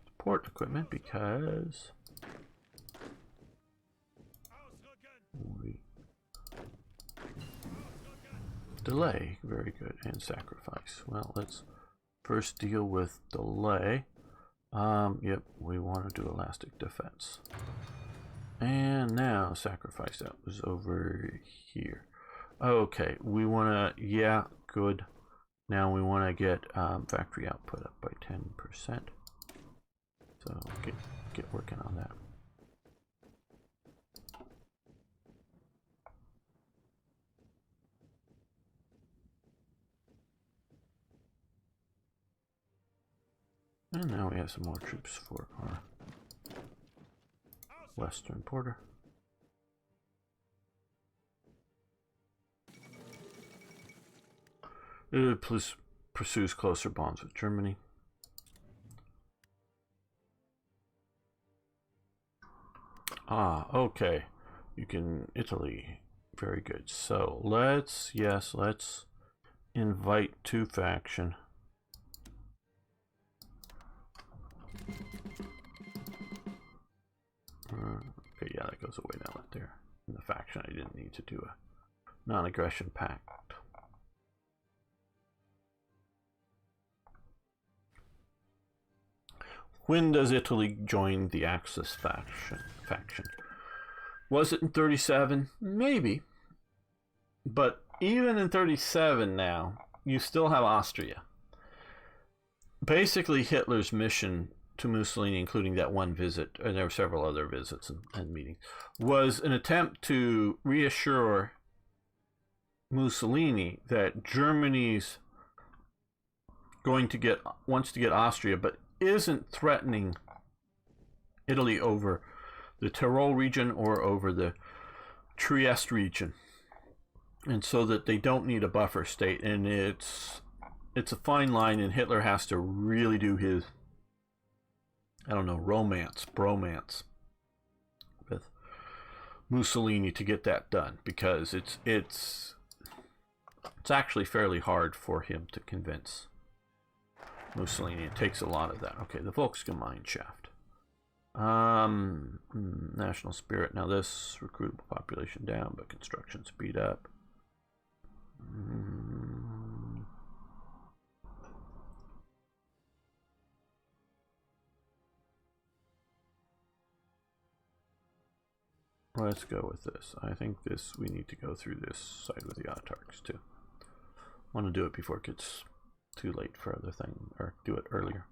support equipment, because delay, very good, and sacrifice. Well, let's first deal with delay. Yep, we want to do elastic defense. And now sacrifice, that was over here. Okay, we want to, yeah, good. Now we want to get factory output up by 10%. So get working on that. And now we have some more troops for our western border. It pursues closer bonds with Germany. Okay. You can, Italy. Very good. So let's invite 2 faction. Okay, yeah, that goes away now right there. In the faction, I didn't need to do a non-aggression pact. When does Italy join the Axis faction? Was it in 37? Maybe. But even in 37 now, you still have Austria. Basically, Hitler's mission to Mussolini, including that one visit, and there were several other visits and meetings, was an attempt to reassure Mussolini that Germany's wants to get Austria, but isn't threatening Italy over the Tyrol region or over the Trieste region. and so that they don't need a buffer state. And it's a fine line, and Hitler has to really do his, I don't know, bromance with Mussolini to get that done, because it's actually fairly hard for him to convince Mussolini. It takes a lot of that. Okay, the Volksgemein shaft. National spirit. Now this, recruitable population down, but construction speed up. Let's go with this. I think this, we need to go through this side with the autarchs too. I want to do it before it gets too late for other things, or do it earlier.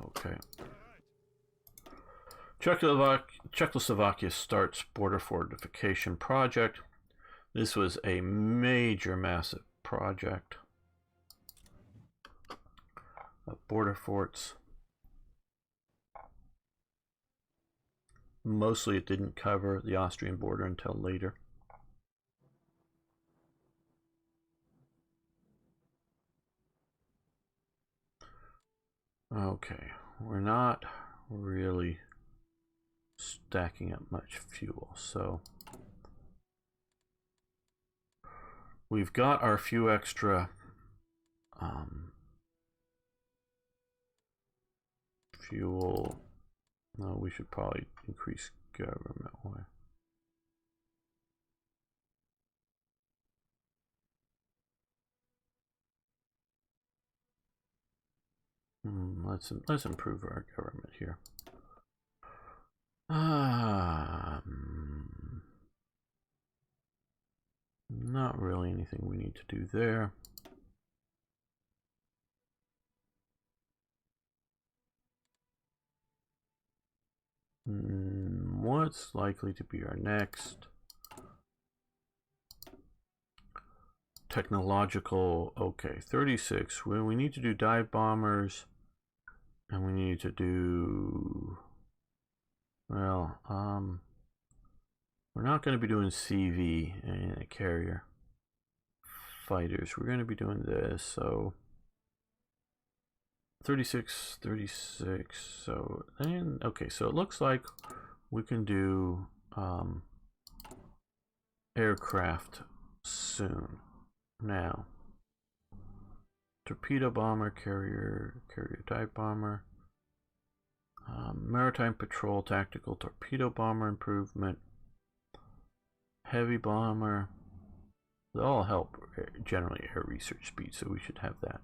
Okay. Czechoslovakia starts border fortification project. This was a major, massive project of border forts. Mostly it didn't cover the Austrian border until later. Okay, we're not really stacking up much fuel, so we've got our few extra fuel. No, we should probably increase government way. Let's improve our government here. Not really anything we need to do there. What's likely to be our next? Technological, okay, 36. Well, we need to do dive bombers, and we need to do, well, we're not going to be doing CV and a carrier fighters. We're going to be doing this, so 36, 36. So then, okay, so it looks like we can do aircraft soon. Now, torpedo bomber, carrier dive bomber, maritime patrol, tactical torpedo bomber improvement, heavy bomber. They all help generally air research speed, so we should have that.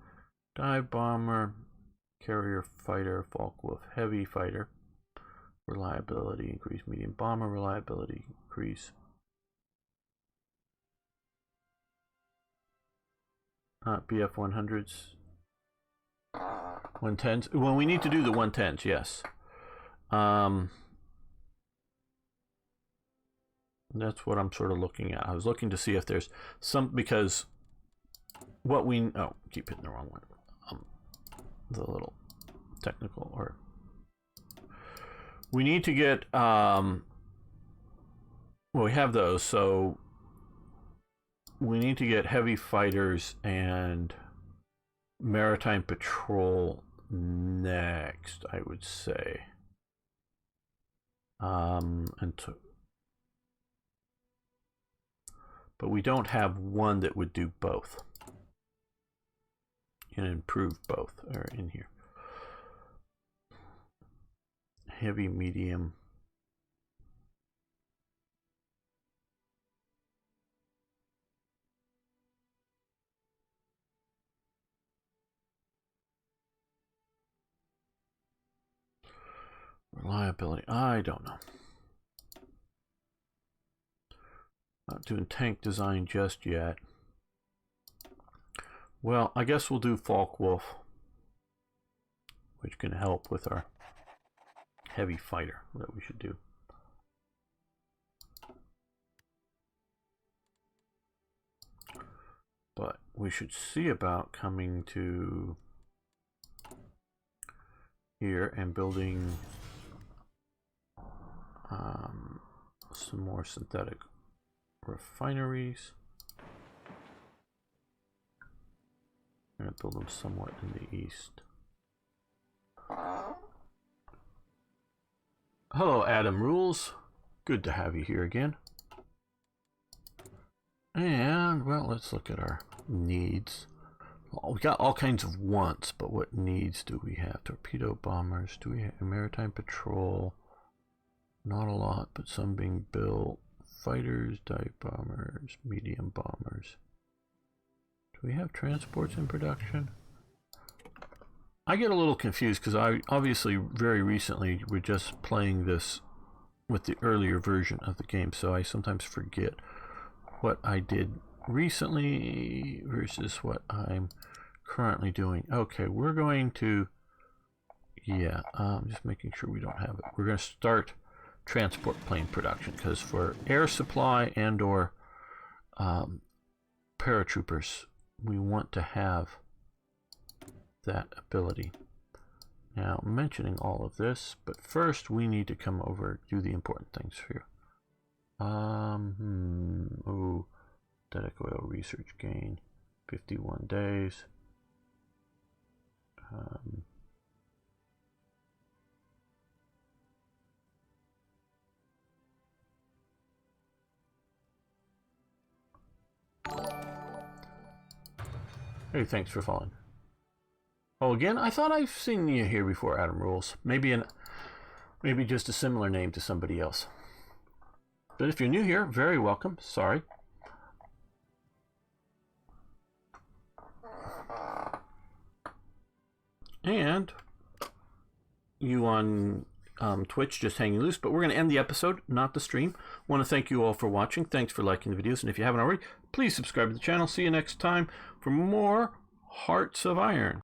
Dive bomber, carrier fighter, Focke-Wulf heavy fighter, reliability increase, medium bomber reliability increase. BF 100s, 110s. Well, we need to do the 110s, yes. That's what I'm sort of looking at. I was looking to see if there's some, because what we, oh, keep hitting the wrong one. The little technical, or we need to get, well, we have those, so we need to get heavy fighters and maritime patrol next, I would say. But we don't have one that would do both and improve both are in here. Heavy, medium. Reliability, I don't know. Not doing tank design just yet. Well, I guess we'll do Focke-Wulf, which can help with our heavy fighter that we should do. But we should see about coming to here and building some more synthetic refineries. I'm going to build them somewhat in the east. Hello, Adam Rules. Good to have you here again. And, well, let's look at our needs. Well, we got all kinds of wants, but what needs do we have? Torpedo bombers. Do we have maritime patrol? Not a lot, but some being built. Fighters, dive bombers, medium bombers. Do we have transports in production? I get a little confused because I obviously very recently we're just playing this with the earlier version of the game, so I sometimes forget what I did recently versus what I'm currently doing. Okay, we're going to, just making sure we don't have it. We're going to start transport plane production because for air supply and or paratroopers, we want to have that ability. Now, mentioning all of this, but first we need to come over do the important things here. Synthetic oil research gain, 51 days. Hey, thanks for following. Oh, again, I thought I've seen you here before, Adam Rules. Maybe just a similar name to somebody else. But if you're new here, very welcome. Sorry. And you on Twitch just hanging loose, but we're going to end the episode, not the stream. Want to thank you all for watching. Thanks for liking the videos, and if you haven't already, please subscribe to the channel. See you next time for more Hearts of Iron.